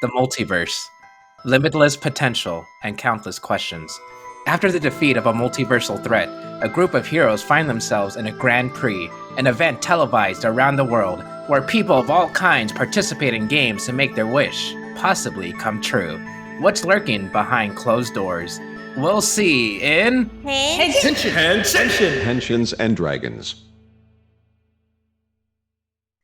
The multiverse. Limitless potential and countless questions. After the defeat of a multiversal threat, a group of heroes find themselves in a Grand Prix, an event televised around the world, where people of all kinds participate in games to make their wish possibly come true. What's lurking behind closed doors? We'll see in... Henshins and Dragons.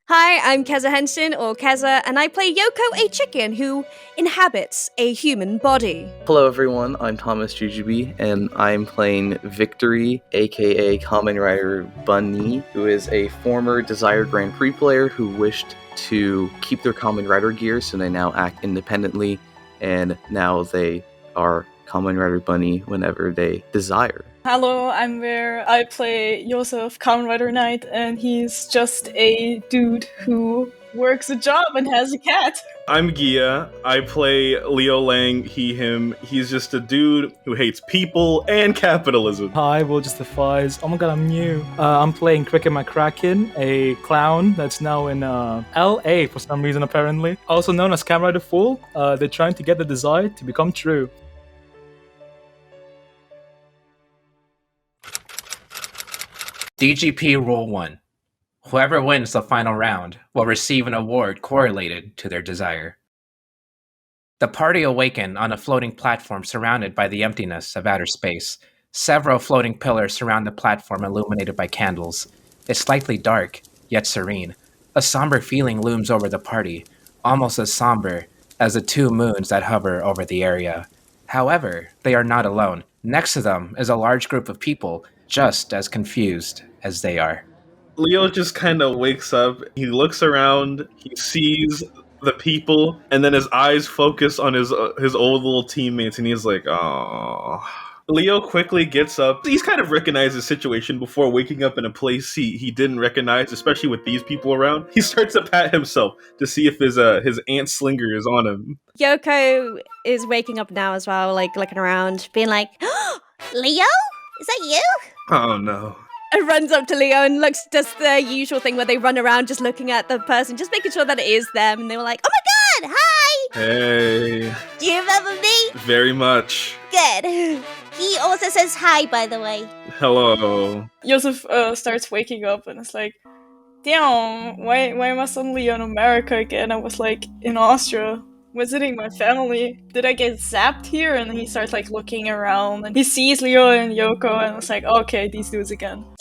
Hi, I'm KezzaHenshin, or Keza, and I play Yoko, a chicken who inhabits a human body. Hello everyone, I'm Thomas Jujubee, and I'm playing Victory, aka Kamen Rider Bunny, who is a former Desired Grand Prix player who wished to keep their Kamen Rider gear, so they now act independently, and now they are Kamen Rider Bunny whenever they desire. Hello, I'm Where. I play Joseph, Kamen Rider Knight, and he's just a dude who works a job and has a cat. I'm Ghia. I play Leo Lang, he, him. He's just a dude who hates people and capitalism. Hi, Will Justifies. Oh my god, I'm new. I'm playing Cricket McCracken, a clown that's now in LA for some reason, apparently. Also known as Kamen Rider Fool. They're trying to get the desire to become true. DGP Rule 1. Whoever wins the final round will receive an award correlated to their desire. The party awaken on a floating platform surrounded by the emptiness of outer space. Several floating pillars surround the platform illuminated by candles. It's slightly dark, yet serene. A somber feeling looms over the party, almost as somber as the two moons that hover over the area. However, they are not alone. Next to them is a large group of people, just as confused as they are. Leo just kind of wakes up, he looks around, he sees the people, and then his eyes focus on his old little teammates, and he's like, "Aww." Leo quickly gets up. He's kind of recognized the situation before waking up in a place he didn't recognize, especially with these people around. He starts to pat himself to see if his ant slinger is on him. Yoko is waking up now as well, like looking around, being like, oh, Leo? Is that you? Oh no. And runs up to Leo and does the usual thing where they run around just looking at the person, just making sure that it is them. And they were like, oh my god, hi! Hey. Do you remember me? Very much. Good. He also says hi, by the way. Hello. Joseph starts waking up and it's like, damn, why am I suddenly in America again? I was like in Austria, visiting my family. Did I get zapped here? And he starts like looking around and he sees Leo and Yoko and it's like, okay, these dudes again. Joseph!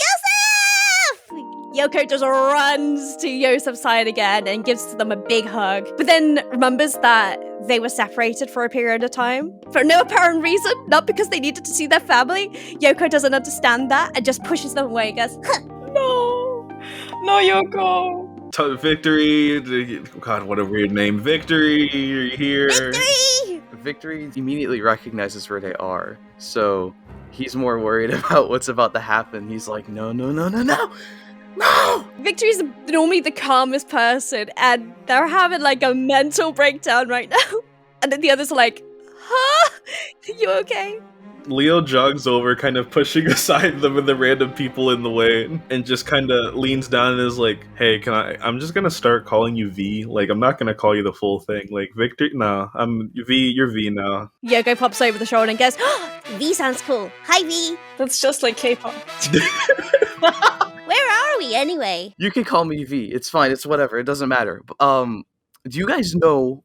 Yoko just runs to Yosef's side again and gives them a big hug, but then remembers that they were separated for a period of time for no apparent reason, not because they needed to see their family. Yoko doesn't understand that and just pushes them away and goes, huh. No, Yoko. Victory. God, what a weird name. Victory, you're here. Victory immediately recognizes where they are, so he's more worried about what's about to happen. He's like, no. Victory's normally the calmest person, and they're having like a mental breakdown right now. And then the others are like, huh? You okay? Leo jogs over, kind of pushing aside the random people in the way, and just kind of leans down and is like, hey, I'm just gonna start calling you V. Like, I'm not gonna call you the full thing. Like, Victor, no, I'm V, you're V now. Yoko pops over the shoulder and goes, V sounds cool. Hi, V. That's just like K-pop. Where are we, anyway? You can call me V. It's fine. It's whatever. It doesn't matter. Do you guys know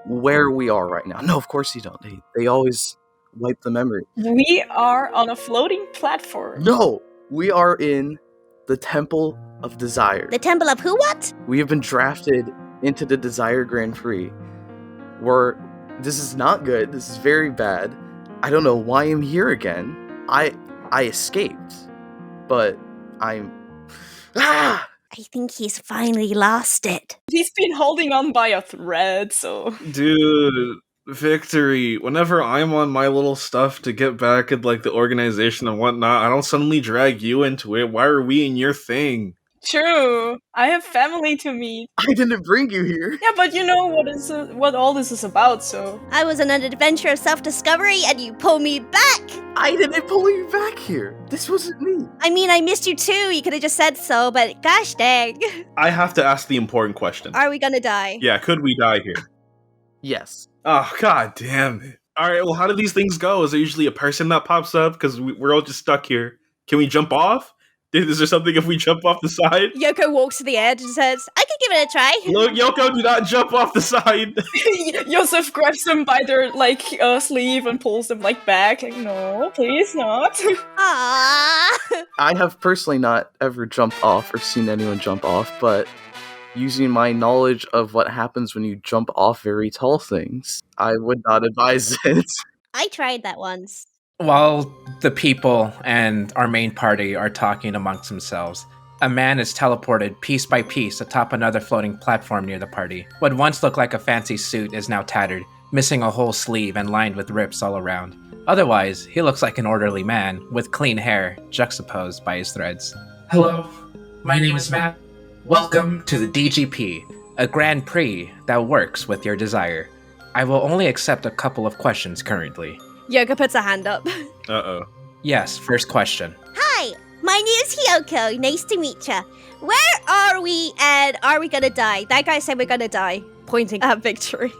where we are right now? No, of course you don't. They always wipe the memory. We are on a floating platform. No, we are in the Temple of Desire. The Temple of who what? We have been drafted into the Desire Grand Prix. This is not good. This is very bad. I don't know why I'm here again. I escaped, but I'm... I think he's finally lost it. He's been holding on by a thread, so... Dude, Victory, whenever I'm on my little stuff to get back at like the organization and whatnot, I don't suddenly drag you into it. Why are we in your thing? True. I have family to meet. I didn't bring you here. Yeah, but you know what all this is about, so... I was on an adventure of self-discovery and you pull me back! I didn't pull you back here. This wasn't me. I mean, I missed you too. You could have just said so, but gosh dang. I have to ask the important question. Are we gonna die? Yeah, could we die here? Yes. Oh, god damn it. Alright, well, how do these things go? Is there usually a person that pops up? Because we're all just stuck here. Can we jump off? Is there something if we jump off the side? Yoko walks to the edge and says, I could give it a try. Look, Yoko, do not jump off the side. Yosef grabs them by their sleeve and pulls them back. Like, no, please not. Aww. I have personally not ever jumped off or seen anyone jump off, but using my knowledge of what happens when you jump off very tall things, I would not advise it. I tried that once. While the people and our main party are talking amongst themselves, a man is teleported piece by piece atop another floating platform near the party. What once looked like a fancy suit is now tattered, missing a whole sleeve and lined with rips all around. Otherwise, he looks like an orderly man with clean hair juxtaposed by his threads. Hello, my name is Matt. Welcome to the DGP, a Grand Prix that works with your desire. I will only accept a couple of questions currently. Yoko puts a hand up. Uh-oh. Yes, first question. Hi, my name is Hiyoko. Nice to meet ya. Where are we and are we gonna die? That guy said we're gonna die. Pointing at Victory.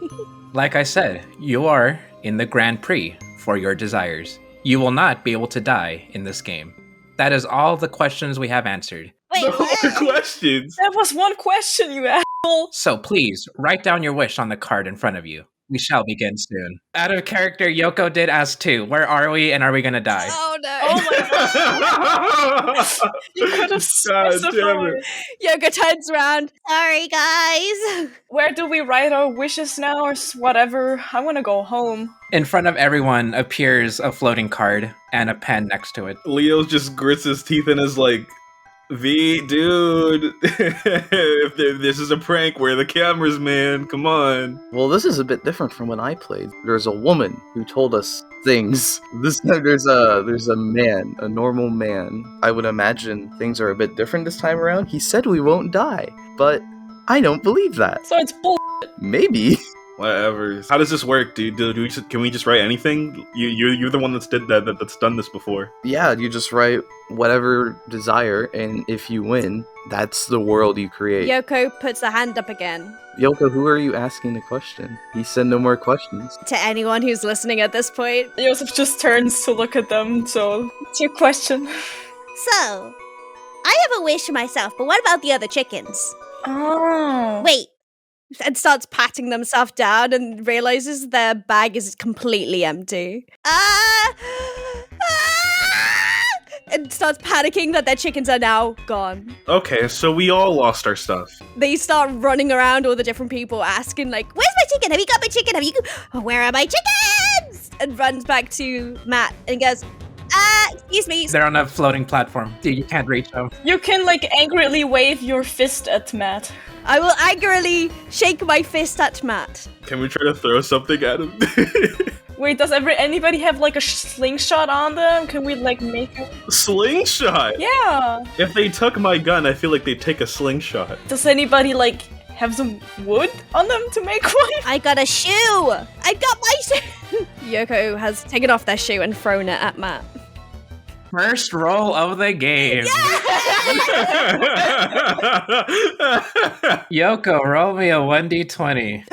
Like I said, you are in the Grand Prix for your desires. You will not be able to die in this game. That is all the questions we have answered. Wait, No more questions. That was one question, you asshole. So please, write down your wish on the card in front of you. We shall begin soon. Out of character, Yoko did ask too. Where are we and are we gonna die? Oh no. Oh my god. You could have God specified. damn it. Yoko turns around. sorry guys. Where do we write our wishes now or whatever? I want to go home. In front of everyone appears a floating card and a pen next to it. Leo just grits his teeth and is like, V, dude, if this is a prank, where are the cameras, man? Come on. Well, this is a bit different from when I played. There's a woman who told us things. This time there's a man, a normal man. I would imagine things are a bit different this time around. He said we won't die, but I don't believe that. So it's bull. Maybe. Whatever. How does this work, dude? Can we just write anything? You're the one that's that's done this before. Yeah, you just write whatever desire, and if you win, that's the world you create. Yoko puts a hand up again. Yoko, who are you asking the question? He said no more questions. To anyone who's listening at this point. Yosef just turns to look at them, so it's your question. So, I have a wish myself, but what about the other chickens? Oh. Wait, And starts patting themselves down and realizes their bag is completely empty. And starts panicking that their chickens are now gone. Okay, so we all lost our stuff. They start running around all the different people asking like, where's my chicken? Have you got my chicken? Where are my chickens? and runs back to Matt and goes, Excuse me. They're on a floating platform. Dude, you can't reach them. You can angrily wave your fist at Matt. I will angrily shake my fist at Matt. Can we try to throw something at him? Wait, does anybody have a slingshot on them? Can we make a... Slingshot? Yeah. If they took my gun, I feel like they'd take a slingshot. Does anybody have some wood on them to make one? I got a shoe. I got my shoe. Yoko has taken off their shoe and thrown it at Matt. First roll of the game. Yoko, roll me a 1d20.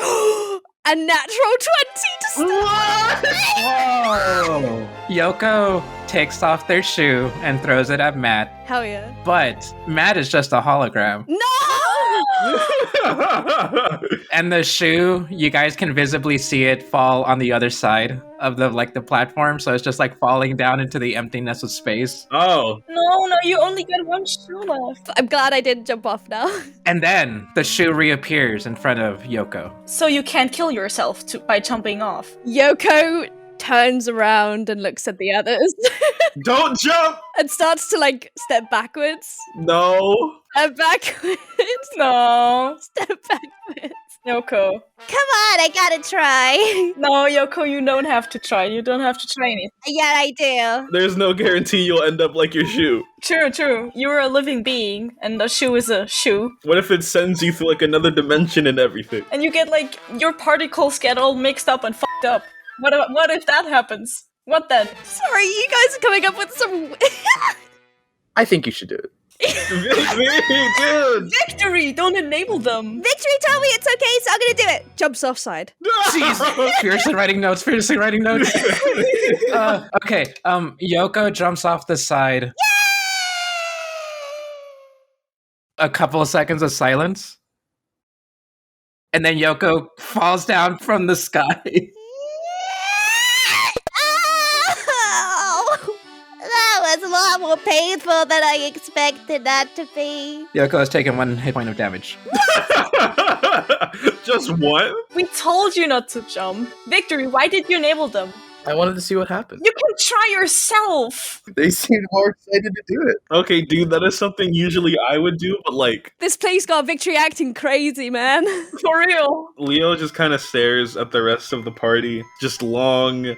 A natural 20 to start. Whoa! Yoko takes off their shoe and throws it at Matt. Hell yeah. But Matt is just a hologram. No! And the shoe, you guys can visibly see it fall on the other side of the platform, so it's just falling down into the emptiness of space. Oh. No, you only got one shoe left. I'm glad I didn't jump off now. And then the shoe reappears in front of Yoko. So you can't kill yourself by jumping off. Yoko turns around and looks at the others Don't jump! and starts to step backwards. No. Step backwards. No. Step backwards. Yoko. Come on, I gotta try. No, Yoko, you don't have to try. You don't have to try anything. Yeah, I do. There's no guarantee you'll end up like your shoe. True. You're a living being, and the shoe is a shoe. What if it sends you through another dimension and everything? And you get your particles get all mixed up and fucked up. What if that happens? What then? Sorry, you guys are coming up with some... I think you should do it. Dude! Victory! Don't enable them! Victory told me it's okay, so I'm gonna do it. Jumps offside. Jeez, fiercely writing notes. Okay, Yoko jumps off the side. A couple of seconds of silence. And then Yoko falls down from the sky. Oh, that was a lot more painful than I expected that to be. Yoko has taken 1 hit point of damage. Just one? We told you not to jump. Victory, why did you enable them? I wanted to see what happened. You can try yourself! They seemed more excited to do it. Okay, dude, that is something usually I would do, but like, This place got Victory acting crazy, man. For real. Leo just kind of stares at the rest of the party, just long,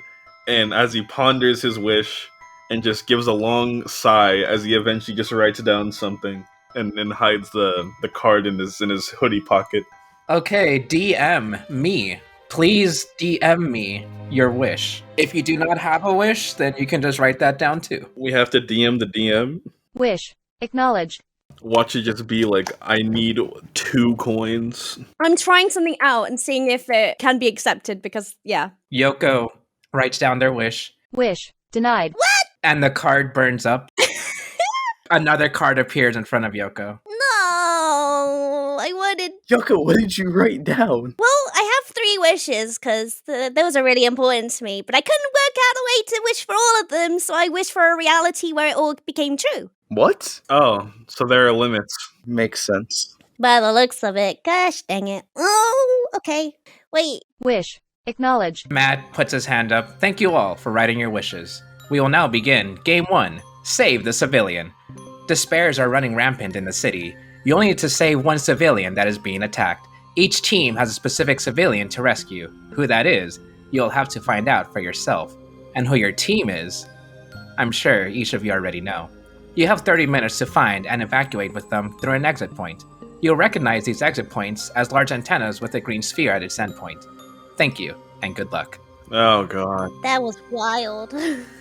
and as he ponders his wish, and just gives a long sigh as he eventually just writes down something and hides the card in his hoodie pocket. Okay, DM me. Please DM me your wish. If you do not have a wish, then you can just write that down too. We have to DM the DM. Wish. Acknowledge. Watch it just be like, I need 2 coins. I'm trying something out and seeing if it can be accepted because, yeah. Yoko writes down their wish, Wish. Denied. and the card burns up. Another card appears in front of Yoko. No, I wanted. Yoko, what did you write down? Well, I have 3 wishes because those are really important to me, but I couldn't work out a way to wish for all of them, so I wished for a reality where it all became true. What? Oh, so there are limits. Makes sense. By the looks of it, gosh dang it. Oh, okay. Wait, Wish. Acknowledge. Matt puts his hand up. Thank you all for writing your wishes. We will now begin Game 1. Save the civilian. Despairs are running rampant in the city. You only need to save 1 civilian that is being attacked. Each team has a specific civilian to rescue. Who that is, you'll have to find out for yourself. And who your team is, I'm sure each of you already know. You have 30 minutes to find and evacuate with them through an exit point. You'll recognize these exit points as large antennas with a green sphere at its endpoint. Thank you, and good luck. Oh god. that was wild.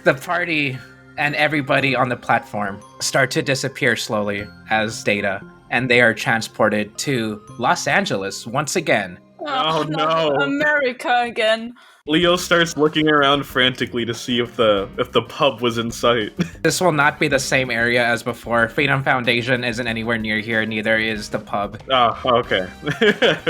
The party and everybody on the platform start to disappear slowly as data, and they are transported to Los Angeles once again. Oh, not no. America again. Leo starts looking around frantically to see if the pub was in sight. This will not be the same area as before. Freedom Foundation isn't anywhere near here, neither is the pub. Oh, okay.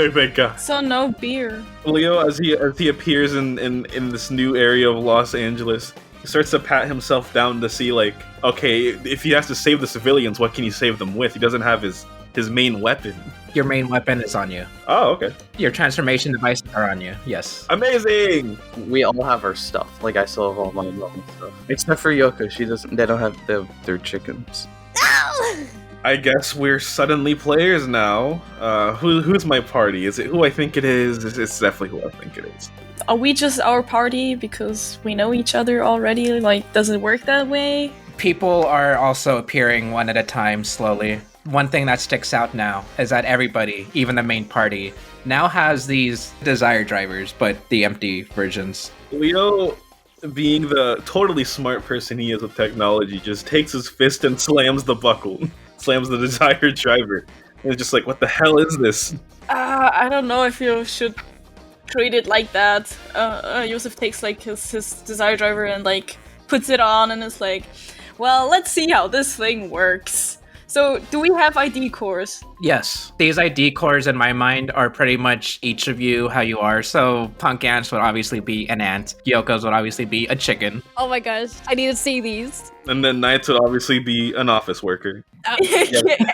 Thank God. So no beer. Leo, as he appears in this new area of Los Angeles, he starts to pat himself down to see, like, okay, if he has to save the civilians, what can he save them with? He doesn't have his main weapon. Your main weapon is on you. Oh, okay. Your transformation devices are on you, yes. Amazing! We all have our stuff. Like, I still have all my normal stuff. Except for Yoko, they don't have their chickens. No! I guess we're suddenly players now. Who's my party? Is it who I think it is? It's definitely who I think it is. Are we just our party because we know each other already? Like, does it work that way? People are also appearing one at a time slowly. One thing that sticks out now is that everybody, even the main party, now has these desire drivers, but the empty versions. Leo, being the totally smart person he is with technology, just takes his fist and slams the buckle, slams the desire driver. And it's just like, what the hell is this? I don't know if you should treat it like that. Yosef takes like his desire driver and like puts it on and is like, well, let's see how this thing works. So, do we have ID cores? Yes, these ID cores in my mind are pretty much each of you how you are. So PunkAnt would obviously be an ant. Yoko's would obviously be a chicken. Oh my gosh, I need to see these. And then Knights would obviously be an office worker. Yeah,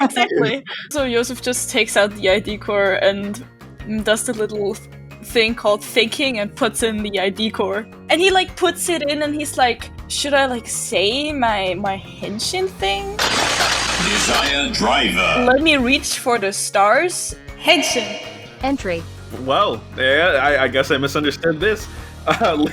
exactly. So Yosef just takes out the ID core and does the little thing called thinking and puts in the ID core. And he like puts it in and he's like, should I like say my Henshin thing? Desire driver. Let me reach for the stars. Henshin. Entry. Well, yeah, I guess I misunderstood this.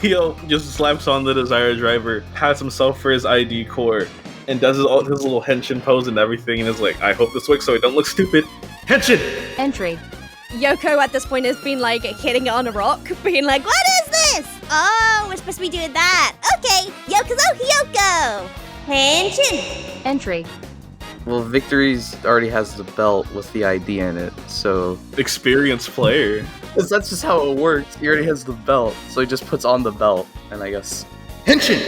Leo just slaps on the desire driver, pats himself for his ID core, and does his little henshin pose and everything, and is like, I hope this works so I don't look stupid. Henshin! Entry. Yoko at this point has been like hitting it on a rock, being like, What is this? Oh, we're supposed to be doing that. Okay, Yoko, Hiyoko. Henshin. Entry. Well, Victory's already has the belt with the ID in it, so Experienced player. that's just how it works. He already has the belt, so he just puts on the belt, and I guess Henshin.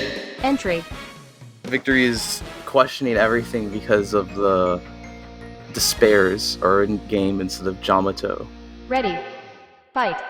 Entry. Victory is questioning everything because of the despairs are in game instead of Jamato. Ready. Fight.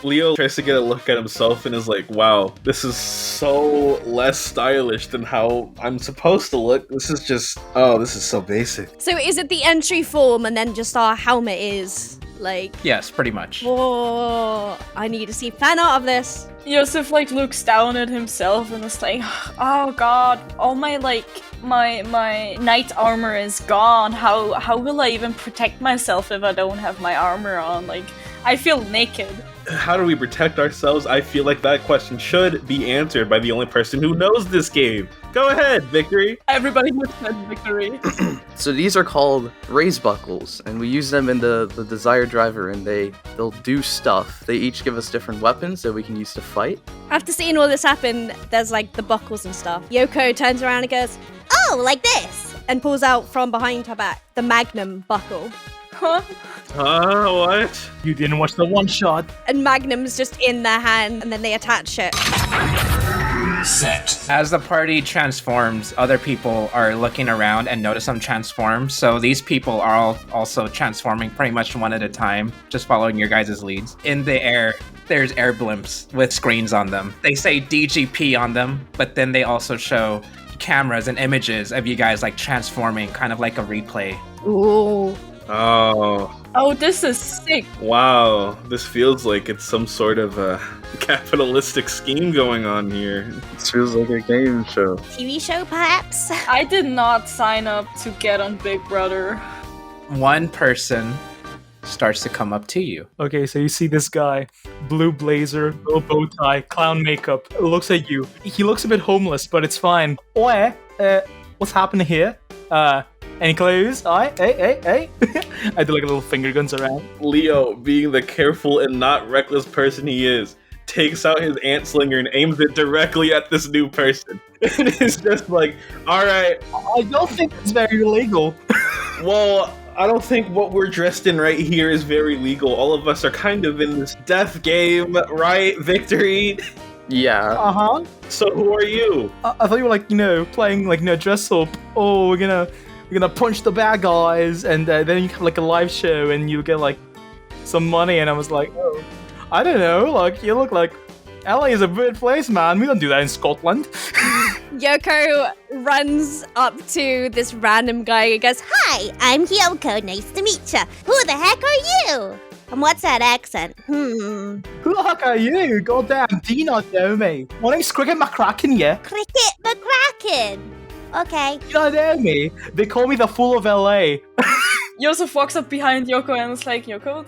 Leo tries to get a look at himself and is like, wow, this is so less stylish than how I'm supposed to look. This is just, this is so basic. So is it the entry form and then just our helmet is like? Yes, pretty much. Whoa! I need to see fan art of this. Yosef like looks down at himself and is like, oh god, all my my knight armor is gone. How will I even protect myself if I don't have my armor on? Like, I feel naked. How do we protect ourselves? I feel like that question should be answered by the only person who knows this game. Go ahead, Victory. Everybody has said victory. So these are called raise buckles, and we use them in the Desire Driver, and they'll do stuff. They each give us different weapons that we can use to fight. After seeing all this happen, there's like the buckles and stuff. Yoko turns around and goes, Oh, like this. and pulls out from behind her back the Magnum buckle. Huh? What? You didn't watch the one shot. And Magnum's just in their hand, and then they attach it. Set. As the party transforms, other people are looking around and notice them transform. So these people are all also transforming pretty much one at a time, just following your guys' leads. In the air, there's air blimps with screens on them. They say DGP on them, but then they also show cameras and images of you guys like transforming, kind of like a replay. Ooh. Oh, this is sick. Wow. This feels like it's some sort of a capitalistic scheme going on here. This feels like a game show. TV show, perhaps? I did not sign up to get on Big Brother. One person starts to come up to you. Okay, so you see this guy, blue blazer, little bow tie, clown makeup, looks at you. He looks a bit homeless, but it's fine. Oi, what's happening here? Any clues? Hey. I do like little finger guns around. Leo, being the careful and not reckless person he is, takes out his ant slinger and aims it directly at this new person. And it's just like, alright, I don't think it's very illegal. well, I don't think what we're dressed in right here is very legal. All of us are kind of in this death game, right? Victory? Yeah. Uh-huh. So who are you? I thought you were like, playing like, dress up. Oh, we're gonna punch the bad guys, and then you have like a live show, and you get like some money. And I was like, oh, I don't know. Like, you look like LA is a weird place, man. We don't do that in Scotland. Yoko runs up to this random guy and goes, Hi, I'm Hiyoko. Nice to meet ya. Who the heck are you? And what's that accent? Who the heck are you? Goddamn, do you not know me? My name's Cricket McCracken, yeah? Cricket McCracken. Okay. You don't know me? They call me the Fool of LA. Yosef walks up behind Yoko and is like, Yoko,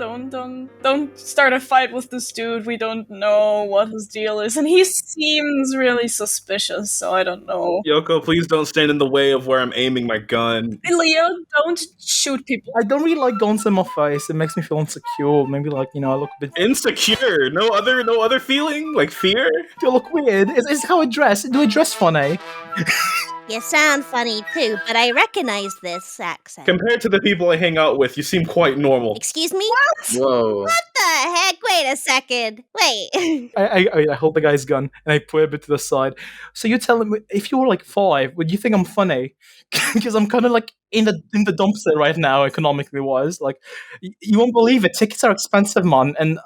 don't start a fight with this dude. We don't know what his deal is. And he seems really suspicious, so I don't know. Yoko, please don't stand in the way of where I'm aiming my gun. Hey, Leo, don't shoot people. I don't really like guns in my face. It makes me feel insecure. Maybe like, I look a bit... Insecure? No other feeling? Like fear? Do I look weird? Is how I dress? Do I dress funny? You sound funny too, but I recognize this accent. Compared to the people I hang out with, you seem quite normal. Excuse me? Whoa. What the heck? Wait a second. Wait. I hold the guy's gun and I put it a bit to the side. So you're telling me, if you were like 5, would you think I'm funny? Because I'm kind of like in the dumpster right now, economically wise. Like, you won't believe it. Tickets are expensive, man, and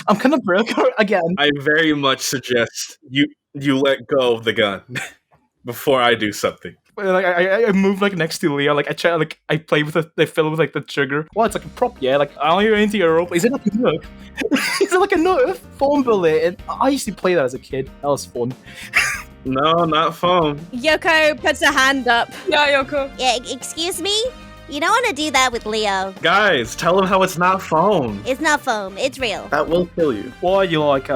I'm kind of broke again. I very much suggest you let go of the gun before I do something. Like I move like next to Leah, like I try, like I play with it. They fill with like the trigger. Well, it's like a prop, yeah. Like I'll hear into your rope. Is it like a Nerf? Is it like a Nerf foam bullet? And I used to play that as a kid. That was fun. No, not foam. Yoko puts a hand up. Yeah, Yoko. Yeah, excuse me? You don't want to do that with Leo. Guys, tell him how it's not foam. It's not foam. It's real. That will kill you. Why you like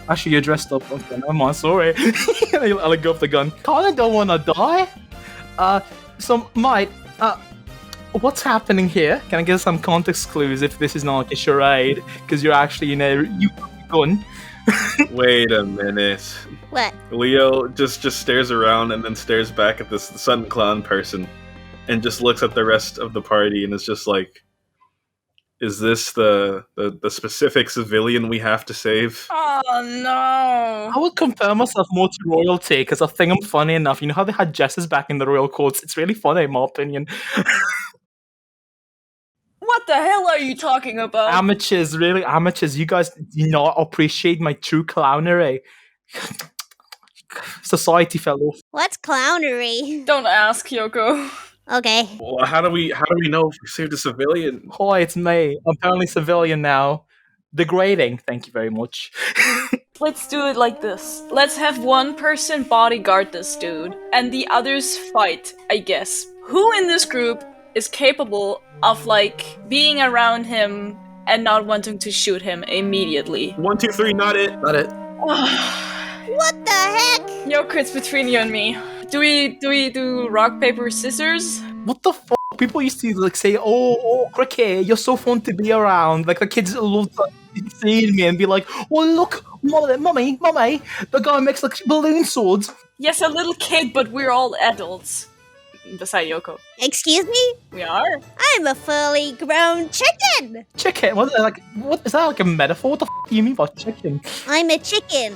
actually you're dressed up. Okay, never mind, sorry. I let go of the gun. Kinda don't wanna die. So mate, what's happening here? Can I get some context clues if this is not like a charade? Because you're actually, you gun. Wait a minute. What? Leo just stares around and then stares back at this Sun Clown person and just looks at the rest of the party and is just like, is this the specific civilian we have to save? Oh no! I would compare myself more to royalty because I think I'm funny enough. You know how they had Jesses back in the royal courts? It's really funny, in my opinion. What the hell are you talking about? Amateurs, really amateurs. You guys do not appreciate my true clownery. Society fell off. What's clownery? Don't ask, Yoko. Okay. Well, how do we know if we saved a civilian? Hi, it's me. I'm apparently civilian now. Degrading. Thank you very much. Let's do it like this. Let's have one person bodyguard this dude, and the others fight, I guess. Who in this group is capable of, like, being around him and not wanting to shoot him immediately? 1, 2, 3, not it. Not it. What the heck? Yoko, it's between you and me. Do we do rock, paper, scissors? What the fuck? People used to like say, "Oh, cricket, you're so fun to be around." Like the kids love to see me and be like, "Oh, look, mummy, the guy makes like balloon swords." Yes, a little kid, but we're all adults. Beside Yoko. Excuse me? We are? I'm a fully grown chicken! Chicken? What is that like a metaphor? What the f do you mean by chicken? I'm a chicken.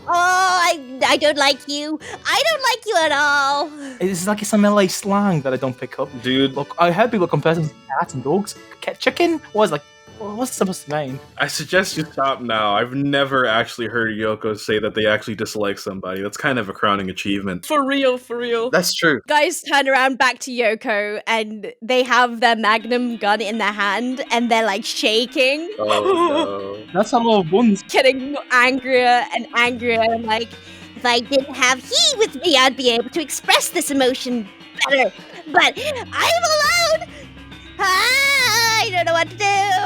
Oh, I don't like you. I don't like you at all. It's like some LA slang that I don't pick up. Dude, Look, I heard people compare them to cats and dogs. Chicken? What's it supposed to mean? I suggest you stop now. I've never actually heard Yoko say that they actually dislike somebody. That's kind of a crowning achievement. For real, for real. That's true. Guys turn around back to Yoko and they have their magnum gun in their hand and they're like shaking. Oh That's a lot of buns. Getting angrier and angrier and like, If I didn't have he with me, I'd be able to express this emotion better. But I'm alone! I don't know what to do!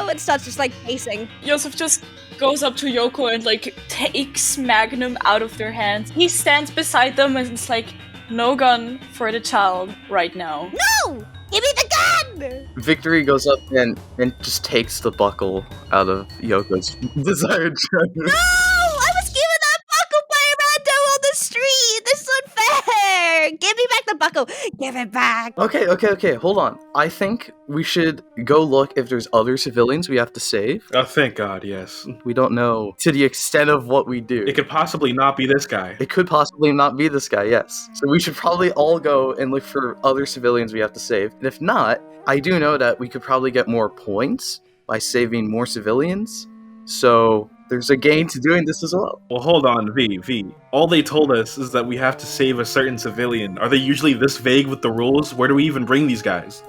and starts just like pacing. Yosef just goes up to Yoko and like takes Magnum out of their hands. He stands beside them and it's like, no gun for the child right now. No! Give me the gun! Victory goes up and just takes the buckle out of Yoko's desired treasure. No! I was given that buckle by a rando on the street! This is unfair! Give me back the buckle! Give it back! Okay, hold on. I think we should go look if there's other civilians we have to save. Oh, thank God, yes. We don't know to the extent of what we do. It could possibly not be this guy. It could possibly not be this guy, yes. So we should probably all go and look for other civilians we have to save. And if not, I do know that we could probably get more points by saving more civilians. So there's a gain to doing this as well. Well, hold on, V. All they told us is that we have to save a certain civilian. Are they usually this vague with the rules? Where do we even bring these guys?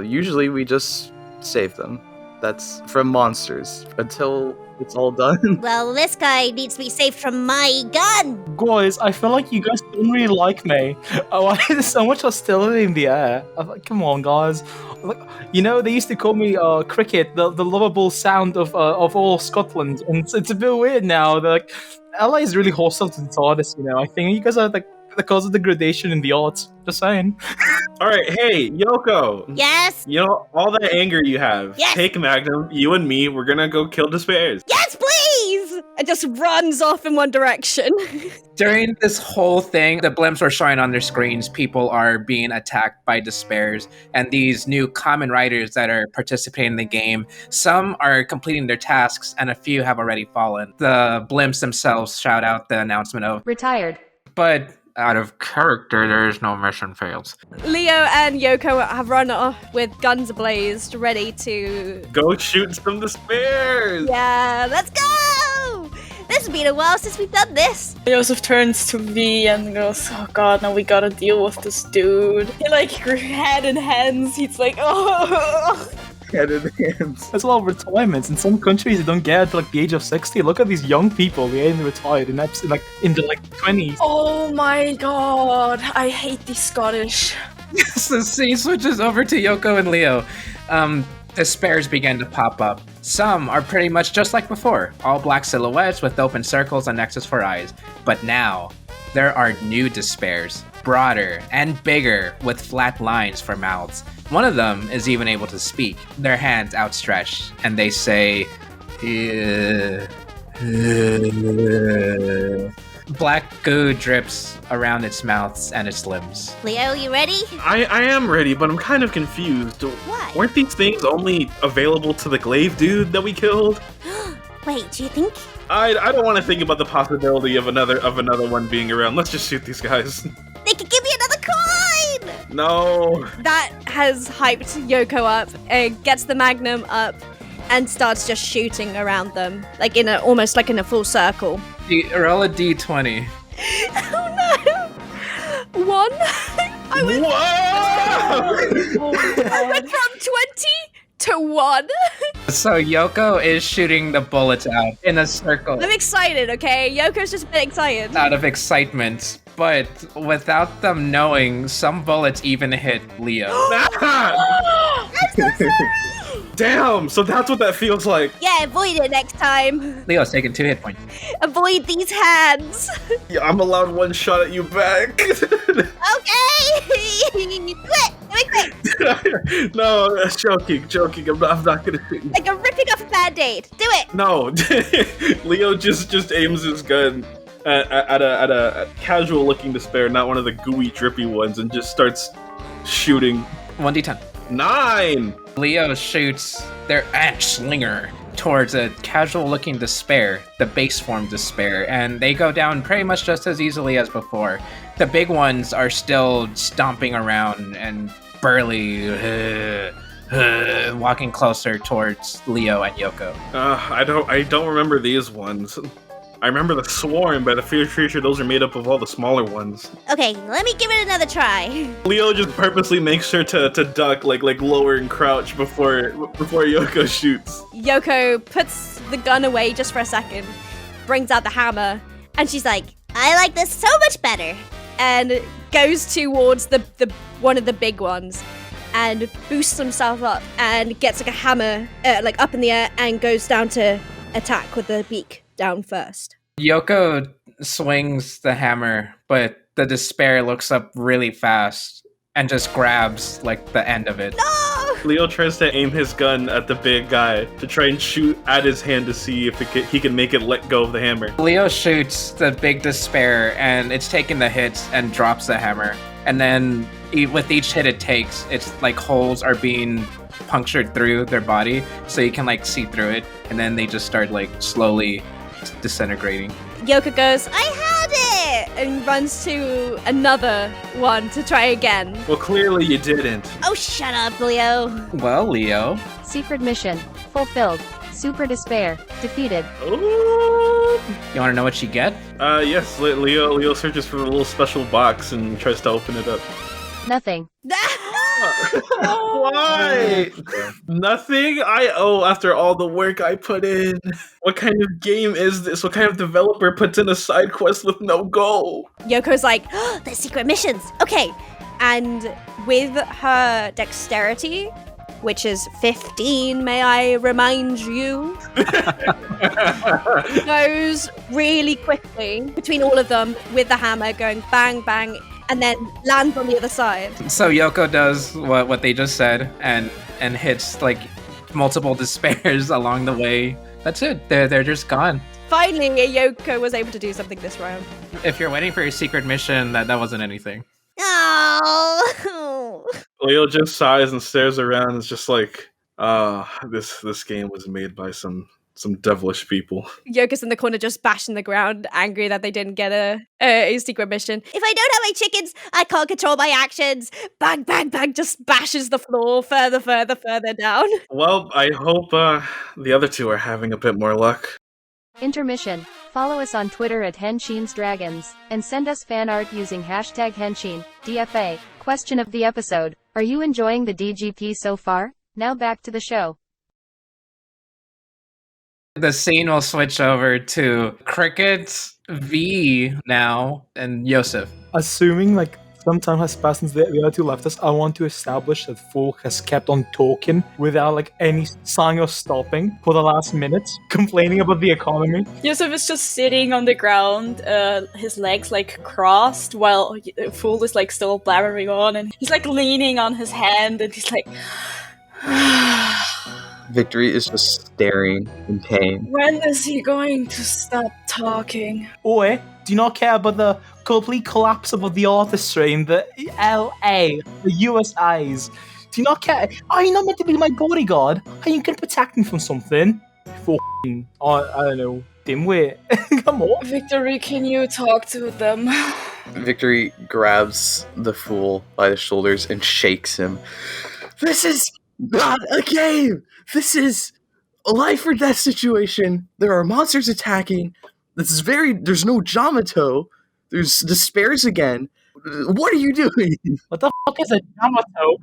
Usually we just save them. That's from monsters until it's all done. Well, this guy needs to be saved from my gun! Guys, I feel like you guys don't really like me. Oh, there's so much hostility in the air. I'm like, come on, guys. Like, you know, they used to call me Cricket, the lovable sound of all Scotland, and it's a bit weird now. They're like, LA is really hostile to the artists, you know. I think you guys are like the cause of degradation in the arts. Just saying. All right, hey, Yoko. Yes? You know, all that anger you have, Yes. take Magnum, you and me, we're gonna go kill Despairs. Yes, please! And just runs off in one direction. During this whole thing, the blimps were showing on their screens. People are being attacked by despairs, and these new Kamen riders that are participating in the game, some are completing their tasks, and a few have already fallen. The blimps themselves shout out the announcement of, Retired. but out of character, there is no mission fails. Leo and Yoko have run off with guns ablazed, ready to... Go shoot some Despairs! Yeah, let's go! This has been a while since we've done this. Yosef turns to V and goes, oh god, now we gotta deal with this dude. He like head in hands, he's like, oh. Head in hands. There's a lot of retirements. In some countries, they don't get to like the age of 60. Look at these young people. They ain't retired in the 20s. Oh my god, I hate the Scottish. So the scene switches over to Yoko and Leo. Despairs begin to pop up. Some are pretty much just like before, all black silhouettes with open circles and X's for eyes. But now, there are new despairs, broader and bigger with flat lines for mouths. One of them is even able to speak, their hands outstretched, and they say, Black goo drips around its mouth and its limbs. Leo, you ready? I am ready, but I'm kind of confused. Why? Weren't these things only available to the glaive dude that we killed? Wait, do you think? I don't want to think about the possibility of another one being around. Let's just shoot these guys. They could give me another coin! No. That has hyped Yoko up, gets the magnum up, and starts just shooting around them, like almost like in a full circle. Roll a d20. Oh no! 1. I went from 20 to 1. So Yoko is shooting the bullets out in a circle I'm excited, okay? Yoko's just a bit excited. out of excitement, but without them knowing, some bullets even hit Leo. I'm so sorry! Damn, so that's what that feels like. Yeah, avoid it next time. Leo's taking 2 hit points. Avoid these hands. Yeah, I'm allowed one shot at you back. Okay! Quick! No, joking. I'm not gonna shoot you. Like a ripping off a band-aid. Do it! No, Leo just aims his gun at a casual-looking despair, not one of the gooey, drippy ones, and just starts shooting. 1d10. 9! Leo shoots their axe slinger towards a casual-looking despair, the base form despair, and they go down pretty much just as easily as before. The big ones are still stomping around and burly, walking closer towards Leo and Yoko. I don't remember these ones. I remember the swarm, but I'm pretty sure those are made up of all the smaller ones. Okay, let me give it another try. Leo just purposely makes sure to duck, like lower and crouch before Yoko shoots. Yoko puts the gun away just for a second, brings out the hammer, And she's like, I like this so much better. and goes towards the one of the big ones and boosts himself up and gets like a hammer like up in the air and goes down to attack with the beak down first. Yoko swings the hammer, but the despair looks up really fast and just grabs like the end of it. Leo tries to aim his gun at the big guy to try and shoot at his hand to see if he can make it let go of the hammer. Leo shoots the big despair and it's taking the hits and drops the hammer. And then with each hit it takes, it's like holes are being punctured through their body so you can like see through it. And then they just start like slowly disintegrating. Yoko goes, I had it! And runs to another one to try again. Well, clearly you didn't. Oh, shut up, Leo. Well, Leo. Secret mission fulfilled. Super despair defeated. Ooh. You want to know what you get? Yes, Leo searches for a little special box and tries to open it up. Nothing. Why? Nothing? After all the work I put in. What kind of game is this? What kind of developer puts in a side quest with no goal? Yoko's like, There's secret missions. okay. And with her dexterity, which is 15, may I remind you, goes really quickly between all of them with the hammer going bang, bang, and then lands on the other side. So Yoko does what they just said and hits like multiple despairs along the way. That's it. They're just gone. Finally, Yoko was able to do something this round. If you're waiting for your secret mission, that wasn't anything. Oh. Leo just sighs and stares around and is just like, this game was made by some devilish people. Yoko's in the corner just bashing the ground, angry that they didn't get a secret mission. If I don't have my chickens, I can't control my actions. Bang, bang, bang, just bashes the floor further down. Well, I hope the other two are having a bit more luck. Intermission. Follow us on Twitter at Henshins Dragons, and send us fan art using hashtag Henshin, DFA. Question of the episode. Are you enjoying the DGP so far? Now back to the show. The scene will switch over to Cricket V now and Yosef. Assuming like some time has passed since the other two left us, I want to establish that Folk has kept on talking without like any sign of stopping for the last minute, complaining about the economy. Yusuf is just sitting on the ground, his legs like crossed, while Fool is like still blabbering on, and he's like leaning on his hand, and he's like, Victory is just staring in pain. When is he going to stop talking? Oi, do you not care about the complete collapse of the artistry in the LA, the US eyes? Do you not care? Are you not meant to be my bodyguard? Are you gonna protect me from something? Fucking, I don't know, dimwit. Come on. Victory, can you talk to them? Victory grabs the fool by the shoulders and shakes him. This is not a game! This is a life or death situation. There are monsters attacking. There's no Jamato. There's despairs again. What are you doing? What the fuck is a Yamato?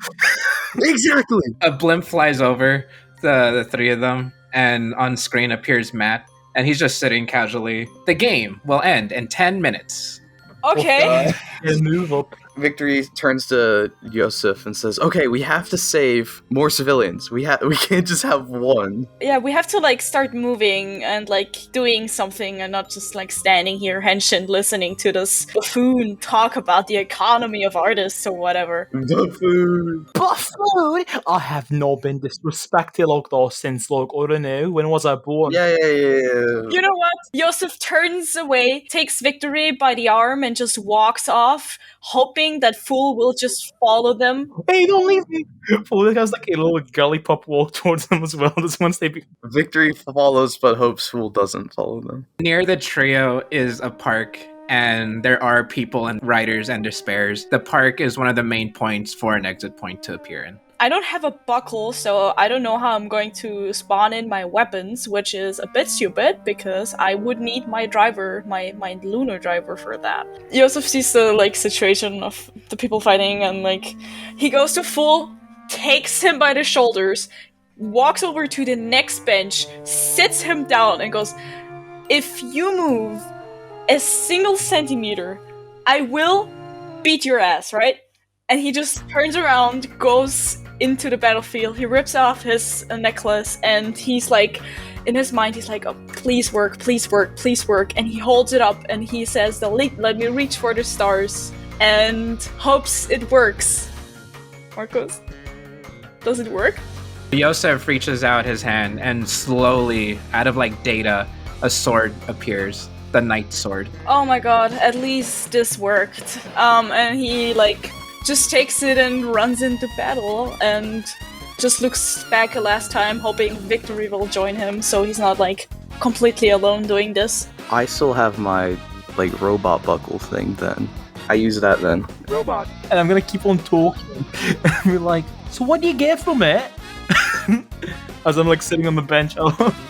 Exactly. A blimp flies over the three of them, and on screen appears Matt, and he's just sitting casually. The game will end in 10 minutes. Okay. And move up. Victory turns to Yosef and says, "Okay, we have to save more civilians. We can't just have one." Yeah, we have to like start moving and like doing something and not just like standing here Henshin listening to this buffoon talk about the economy of artists or whatever. Buffoon. Buffoon! I have not been disrespected like that since like, I don't know, when was I born? Yeah. You know what? Yosef turns away, takes Victory by the arm and just walks off, hoping that Fool will just follow them. Hey, don't leave me! Fool has like a little gully pop walk towards them as well. Just once they be. Victory follows, but hopes Fool doesn't follow them. Near the trio is a park, and there are people and riders and despairs. The park is one of the main points for an exit point to appear in. I don't have a buckle, so I don't know how I'm going to spawn in my weapons, which is a bit stupid because I would need my driver, my lunar driver for that. Yosef sees the like situation of the people fighting and like he goes to Fool, takes him by the shoulders, walks over to the next bench, sits him down and goes, "If you move a single centimeter, I will beat your ass, right?" And he just turns around, goes into the battlefield, he rips off his necklace, and he's like, in his mind, he's like, "Oh, please work, please work, please work." And he holds it up and he says, "Let me reach for the stars," and hopes it works. Marcos, does it work? Yosef reaches out his hand, and slowly, out of like data, a sword appears. The Knight Sword. Oh my god, at least this worked. And he like just takes it and runs into battle and just looks back a last time, hoping Victory will join him so he's not like completely alone doing this. I still have my like robot buckle thing then. I use that then. Robot. And I'm gonna keep on talking and be like, "So what do you get from it?" As I'm like sitting on the bench.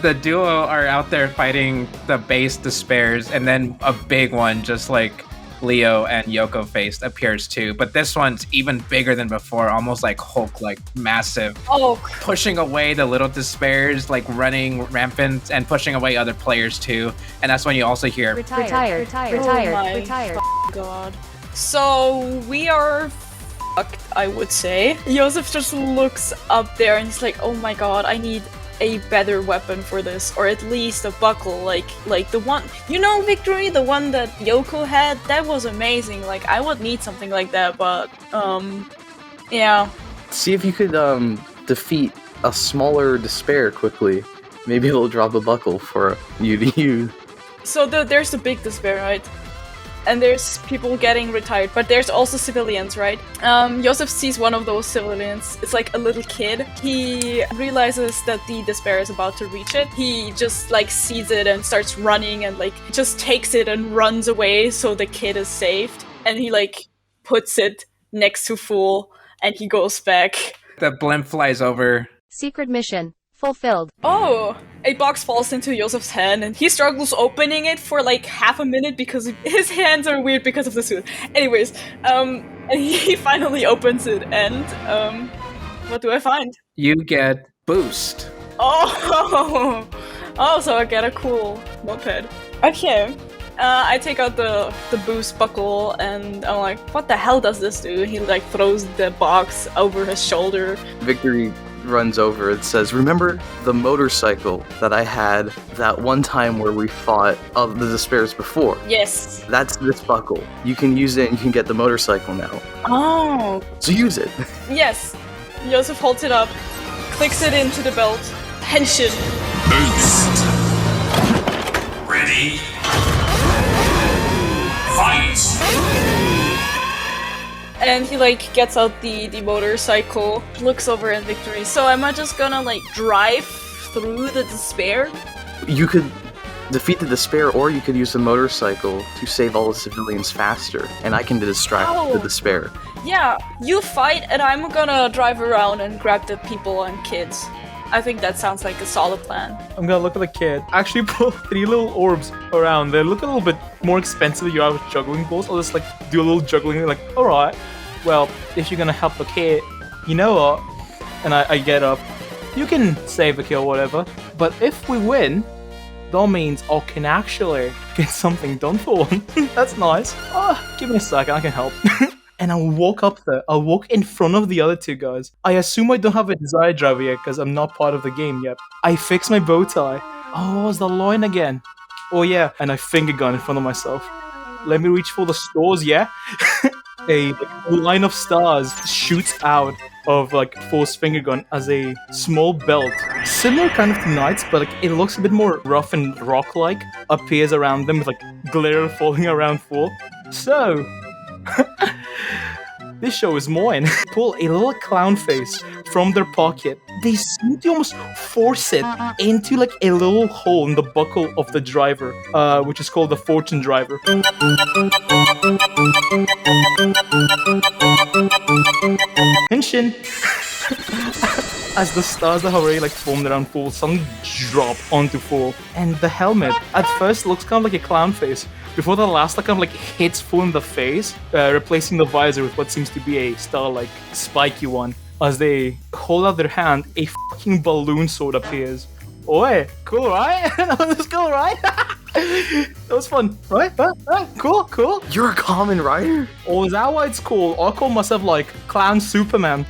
The duo are out there fighting the base despairs, and then a big one, just like Leo and Yoko faced, appears too. But this one's even bigger than before, almost like Hulk, like massive. Oh, pushing away the little despairs, like running rampant and pushing away other players too. And that's when you also hear Retired. Oh god. So we are fucked, I would say. Yosef just looks up there and he's like, "Oh my god, I need a better weapon for this, or at least a buckle, like the one, you know, Victory, the one that Yoko had. That was amazing. Like I would need something like that, but yeah." See if you could defeat a smaller despair quickly. Maybe it'll drop a buckle for you to use. So there's the big despair, right? And there's people getting retired, but there's also civilians, right? Yosef sees one of those civilians. It's like a little kid. He realizes that the despair is about to reach it. He just like sees it and starts running and like just takes it and runs away so the kid is saved. And he like puts it next to Fool and he goes back. the blimp flies over. Secret mission fulfilled. Oh, a box falls into Yosef's hand and he struggles opening it for like half a minute because his hands are weird because of the suit. Anyways, and he finally opens it and what do I find? You get boost. Oh, so I get a cool moped. Okay. I take out the boost buckle and I'm like, what the hell does this do? He like throws the box over his shoulder. Victory runs over and says, "Remember the motorcycle that I had that one time where we fought of the despairs before? Yes. That's this buckle. You can use it and you can get the motorcycle now. Oh. So use it." Yes. Yosef holds it up, clicks it into the belt, Henshin. Boost. Ready. Fight. And he like gets out the motorcycle, looks over at Victory. So am I just gonna like drive through the despair? You could defeat the despair, or you could use the motorcycle to save all the civilians faster, and I can distract the despair. Yeah, you fight and I'm gonna drive around and grab the people and kids. I think that sounds like a solid plan. I'm gonna look at the kid. Actually, pull 3 little orbs around. They look a little bit more expensive if you are with juggling balls. I'll just like do a little juggling, like, alright, well, if you're gonna help the kid, you know what? And I get up. You can save the kid or whatever, but if we win, that means I can actually get something done for one. That's nice. Give me a second, I can help. And I'll walk up there. I'll walk in front of the other 2 guys. I assume I don't have a desire driver yet because I'm not part of the game yet. I fix my bow tie. Oh, what was the line again? Oh yeah, and I finger gun in front of myself. Let me reach for the stars, yeah? A line of stars shoots out of like Force finger gun as a small belt, similar kind of to knights, but like it looks a bit more rough and rock-like. Appears around them with like glitter falling around full. So this show is mine. Pull a little clown face from their pocket. They seem to almost force it into like a little hole in the buckle of the driver, which is called the fortune driver. Henshin! As the stars that have already like formed around Fool suddenly drop onto Fool. And the helmet at first looks kind of like a clown face, before the last kind of like hits Fool in the face, replacing the visor with what seems to be a star-like spiky one. As they hold out their hand, a fucking balloon sword appears. Oi, cool, right? That was cool, right? That was fun, right? Cool. You're a common rider? Oh, is that why it's cool? I call myself like Clown Superman.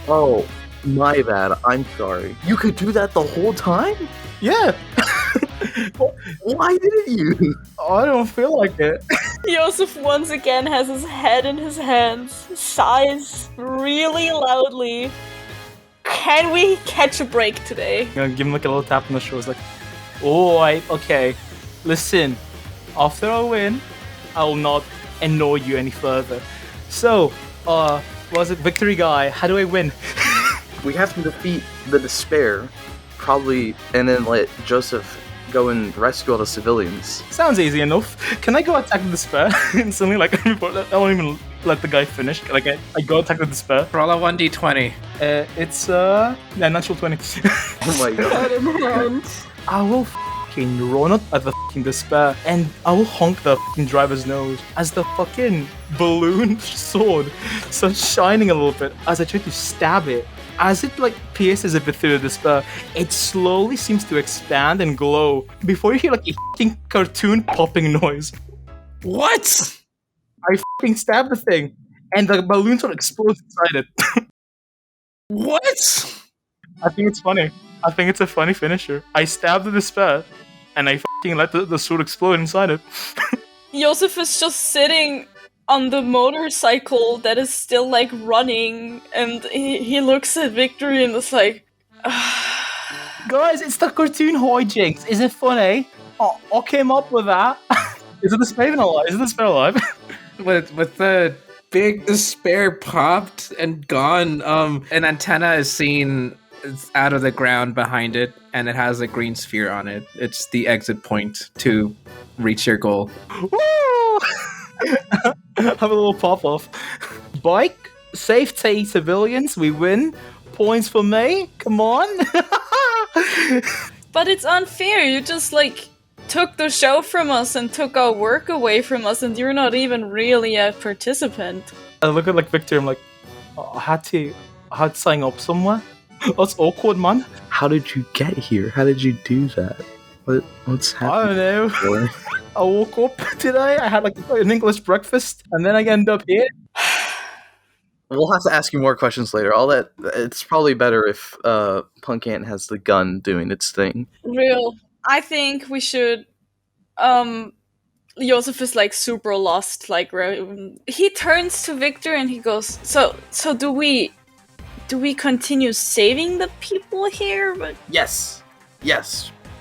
Oh, my bad. I'm sorry. You could do that the whole time? Yeah. Why didn't you? I don't feel like it. Yosef once again has his head in his hands, sighs really loudly. Can we catch a break today? I'm gonna give him like a little tap on the shoulder. It's like, okay. Listen, after I win, I will not annoy you any further. So, was it victory guy? How do I win? We have to defeat the despair, probably, and then let Joseph go and rescue all the civilians. Sounds easy enough. Can I go attack the despair instantly? Like, I won't even let the guy finish. Like, I go attack the despair. Roll a 1d20. It's natural 20. Oh my god. I will fucking run up at the fucking despair, and I will honk the fucking driver's nose as the fucking balloon sword starts shining a little bit as I try to stab it. As it like pierces a bit through the despair, it slowly seems to expand and glow before you hear like a fucking cartoon popping noise. What? I fucking stab the thing, and the balloon sort of explodes inside it. What? I think it's funny. I think it's a funny finisher. I stab the despair, and I fucking let the sword explode inside it. Yosef is just sitting on the motorcycle that is still like running, and he looks at Victory and is like, Guys, it's the cartoon hijinks. Is it funny? I came up with that. Is it the despair alive? Is it the despair alive? With the big despair popped and gone, an antenna is seen out of the ground behind it, and it has a green sphere on it. It's the exit point to reach your goal. Woo! Have a little pop off. Bike, safety, civilians, we win. Points for me. Come on. but it's unfair. You just like took the show from us and took our work away from us, and you're not even really a participant. I look at like Victor. I'm like, I had to sign up somewhere. That's awkward, man. How did you get here? How did you do that? What's happening? I don't know. I woke up today, I had like an English breakfast, and then I end up here. We'll have to ask you more questions later. It's probably better if PunkAnt has the gun doing its thing. Real. I think we should. Joseph is like super lost. Like he turns to Victor and he goes, "So do we do we continue saving the people here? But Yes.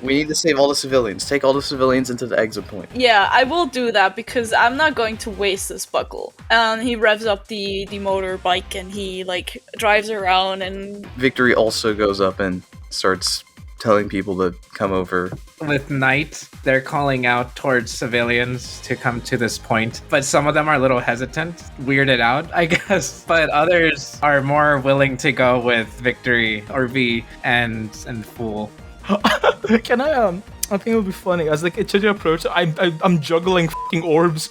We need to save all the civilians. Take all the civilians into the exit point. yeah, I will do that because I'm not going to waste this buckle. And he revs up the motorbike and he like drives around and Victory also goes up and starts telling people to come over. With night, they're calling out towards civilians to come to this point, but some of them are a little hesitant, weirded out, I guess. But others are more willing to go with Victory or V and Fool. Can I think it would be funny as like to the approach. I'm juggling f***ing orbs.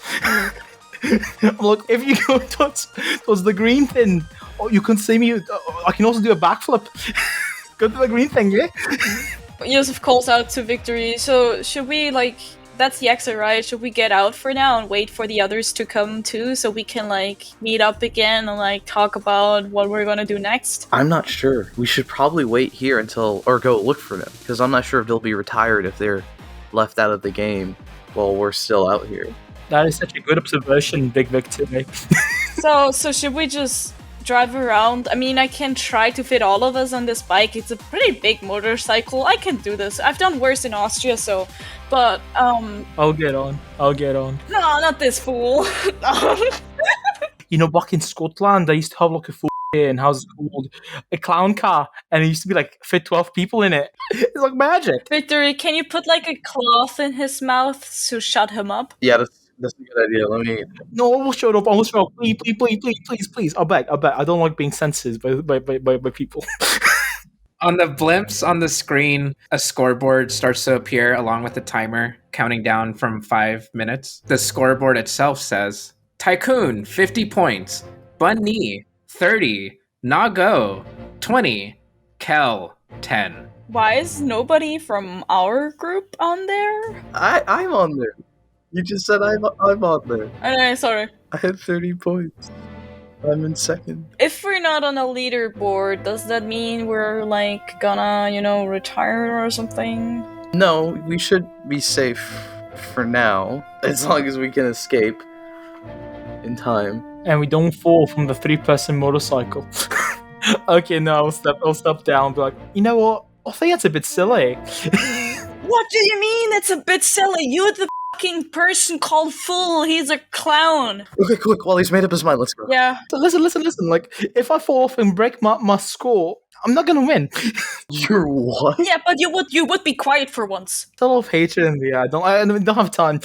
I'm like, if you go towards the green thing, you can see me. I can also do a backflip. Go to the green thing, yeah. Yusuf calls out to Victory. So should we like? That's the exit, right? Should we get out for now and wait for the others to come too, so we can like meet up again and like talk about what we're gonna do next? I'm not sure. We should probably wait here or go look for them, because I'm not sure if they'll be retired if they're left out of the game while we're still out here. That is such a good observation, Big Victory. So should we just drive around? I mean, I can try to fit all of us on this bike. It's a pretty big motorcycle. I can do this. I've done worse in Austria, so... But, I'll get on. No, not this fool. You know, back in Scotland, I used to have like a fucking, how's it called? A clown car, and it used to be like fit 12 people in it. It's like magic. Victory, can you put like a cloth in his mouth to shut him up? Yeah, that's a good idea. Let me... No, I will shut up. Please. I beg. I don't like being censored by people. On the blimps on the screen, a scoreboard starts to appear along with the timer, counting down from 5 minutes. The scoreboard itself says, Tycoon, 50 points. Bunny, 30. Nago, 20. Kel, 10. Why is nobody from our group on there? I'm on there. You just said I'm on there. Okay, sorry. I had 30 points. I'm in second. If we're not on a leaderboard, does that mean we're like gonna, retire or something? No, we should be safe for now, as long as we can escape in time. And we don't fall from the 3-person motorcycle. Okay, no, I'll step down and be like, you know what? I think that's a bit silly. What do you mean it's a bit silly? You're the fucking person called Fool. He's a clown. Okay, quick, while he's made up his mind, let's go. Yeah. So listen. Like, if I fall off and break my skull, I'm not gonna win. You're what? Yeah, but you would be quiet for once. It's a lot of hatred in the air. I don't have time.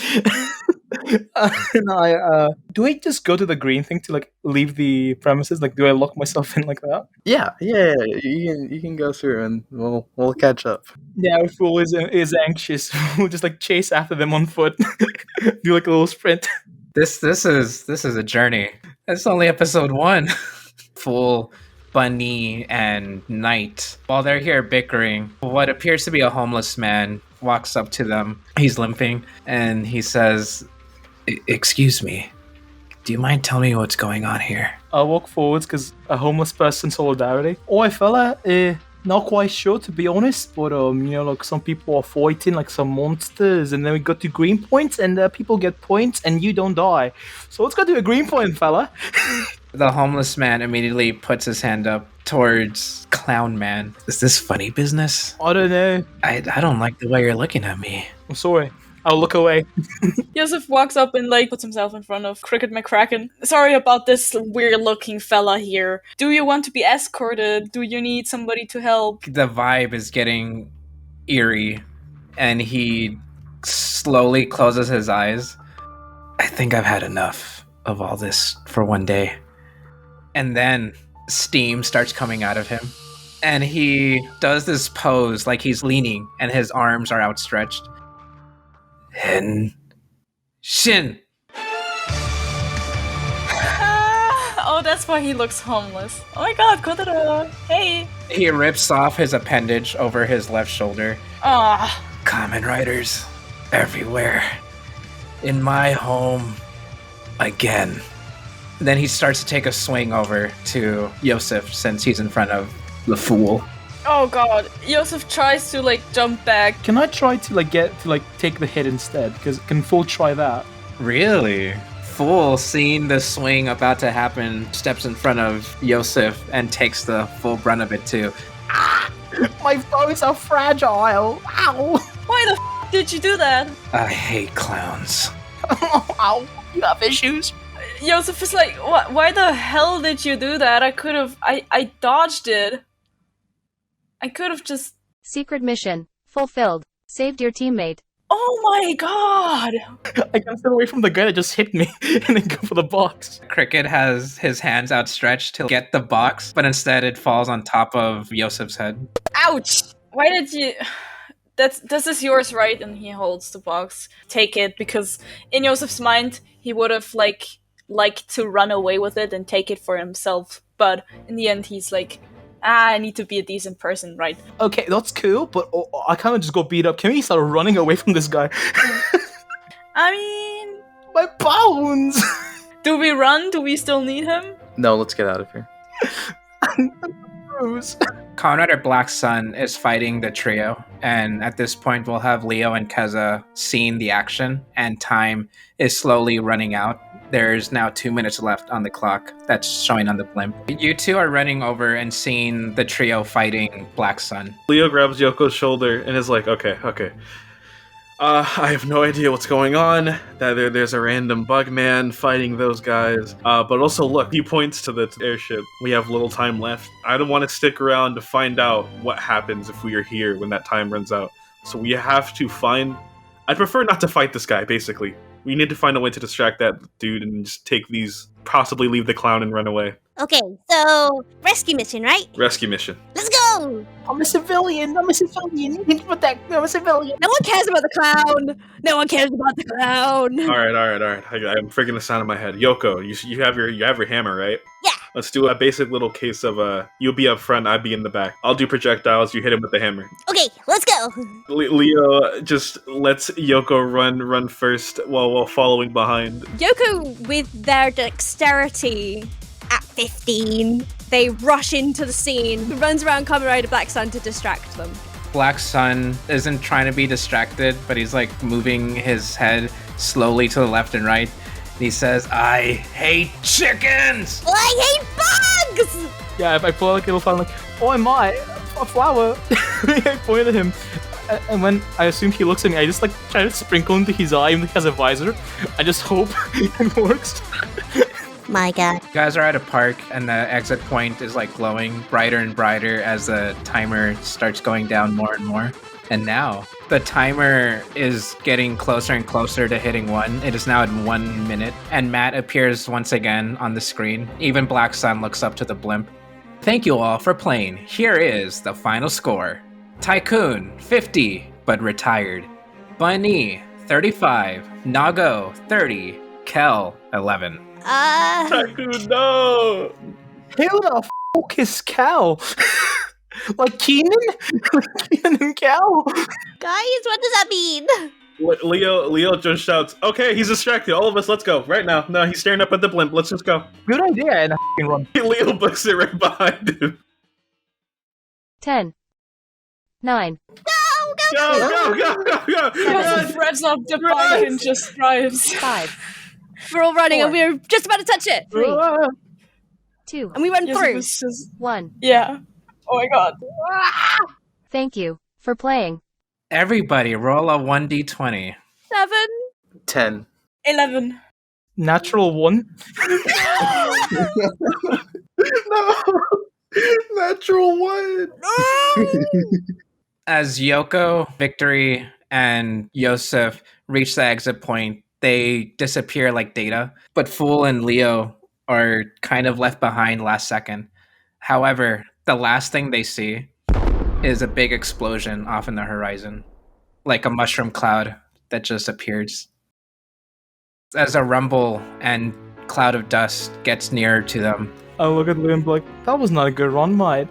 Do I just go to the green thing to like leave the premises? Like, do I lock myself in like that? Yeah. You can go through and we'll catch up. Yeah, if Fool is anxious, we'll just like chase after them on foot. Do like a little sprint. This is a journey. It's only episode 1. Fool, Bunny, and Knight, while they're here bickering, what appears to be a homeless man walks up to them. He's limping, and he says, "Excuse me, do you mind telling me what's going on here?" I'll walk forwards because a homeless person solidarity. Oh, fella, not quite sure to be honest, but like some people are fighting like some monsters, and then we got to green points, and people get points, and you don't die. So let's go to a green point, fella. The homeless man immediately puts his hand up towards Clown Man. Is this funny business? I don't know. I don't like the way you're looking at me. I'm sorry. I'll look away. Yusuf walks up and like puts himself in front of Cricket McCracken. Sorry about this weird-looking fella here. Do you want to be escorted? Do you need somebody to help? The vibe is getting eerie, and he slowly closes his eyes. I think I've had enough of all this for one day. And then steam starts coming out of him, and he does this pose like he's leaning, and his arms are outstretched. Henshin. Oh, that's why he looks homeless. Oh my god, Kodoro. Hey. He rips off his appendage over his left shoulder. Ah. Kamen riders everywhere. In my home. Again. Then he starts to take a swing over to Yosef since he's in front of the fool. Oh god. Yosef tries to like jump back. Can I try to like take the hit instead? Because can Fool try that? Really? Fool, seeing the swing about to happen, steps in front of Yosef and takes the full brunt of it too. My bows are fragile. Ow! Why the did you do that? I hate clowns. Ow! You have issues. Yosef is like, what? Why the hell did you do that? I dodged it. I could have just... Secret mission fulfilled. Saved your teammate. Oh my god! I can step away from the guy that just hit me and then go for the box. Cricket has his hands outstretched to get the box, but instead it falls on top of Yosef's head. Ouch! Why did you... This is yours, right? And he holds the box. Take it, because in Yosef's mind, he would have, liked to run away with it and take it for himself. But in the end, he's like, I need to be a decent person, right? Okay, that's cool, but I kind of just got beat up. Can we start running away from this guy? I mean... My bones! Do we run? Do we still need him? No, let's get out of here. Bruce. Conrad Black Sun is fighting the trio, and at this point we'll have Leo and Keza seeing the action, and time is slowly running out. There's now 2 minutes left on the clock that's showing on the blimp. You two are running over and seeing the trio fighting Black Sun. Leo grabs Yoko's shoulder and is like, okay. I have no idea what's going on. That there's a random bug man fighting those guys. But also, look, he points to the airship. We have little time left. I don't want to stick around to find out what happens if we are here when that time runs out. So we have to find... I'd prefer not to fight this guy, basically. We need to find a way to distract that dude and just take these... Possibly leave the clown and run away. Okay, so rescue mission, right? Rescue mission. Let's go! I'm a civilian. You need to protect me. I'm a civilian. No one cares about the clown! No one cares about the clown! Alright. I'm freaking the sound in my head. Yoko, you have your hammer, right? Yeah. Let's do a basic little case of you'll be up front, I'll be in the back. I'll do projectiles, you hit him with the hammer. Okay, let's go! Leo just lets Yoko run first while following behind. Yoko, with their dexterity at 15, they rush into the scene, runs around Kamen Rider Black Sun to distract them. Black Sun isn't trying to be distracted, but he's like moving his head slowly to the left and right. And he says, I hate chickens! I hate bugs! Yeah, if I pull out like a little flower, I'm like, oh my, a flower. I point at him. And when I assume he looks at me, I just like try to sprinkle into his eye, even though he has a visor. I just hope it works. My god. You guys are at a park, and the exit point is like glowing brighter and brighter as the timer starts going down more and more. And now, the timer is getting closer and closer to hitting 1. It is now at 1 minute, and Matt appears once again on the screen. Even Black Sun looks up to the blimp. Thank you all for playing. Here is the final score. Tycoon, 50, but retired. Bunny, 35. Nago, 30. Kel, 11. Tycoon, no! Who the fuck is Cal? Like Keenan? Keenan and Cal? Guys, what does that mean? Leo just shouts, okay, he's distracted. All of us, let's go. Right now. No, he's staring up at the blimp. Let's just go. Good idea, and I run. Leo books it right behind him. 10. 9. Go! Yosef revs up the bike and just drives. 5. We're all running 4. and we're just about to touch it! 3. 2. And we run Yosef through. is just... 1. Yeah. Oh my god. Thank you for playing. Everybody roll a 1d20. 7. 10. 11. Natural 1. No! Natural 1! As Yoko, Victory, and Yosef reach the exit point, they disappear like data, but Fool and Leo are kind of left behind last second. However, the last thing they see is a big explosion off in the horizon, like a mushroom cloud that just appears. As a rumble and cloud of dust gets nearer to them, I look at Leo and be like, that was not a good run, mate.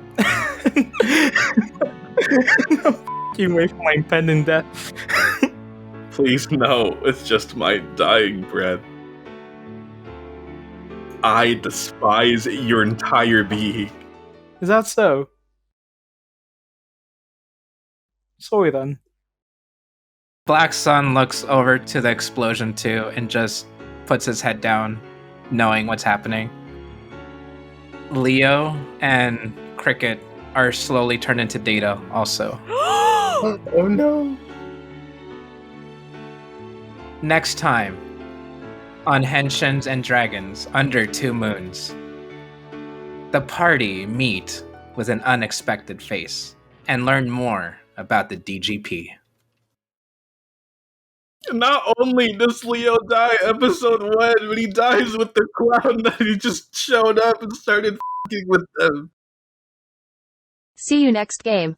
Keep away from my impending death. Please, no. It's just my dying breath. I despise your entire being. Is that so? Sorry then. Black Sun looks over to the explosion too and just puts his head down, knowing what's happening. Leo and Cricket are slowly turned into data also. Oh no. Next time on Henshins and Dragons Under Two Moons, the party meet with an unexpected face and learn more about the DGP. Not only does Leo die episode 1, but he dies with the clown that he just showed up and started f***ing with them. See you next game.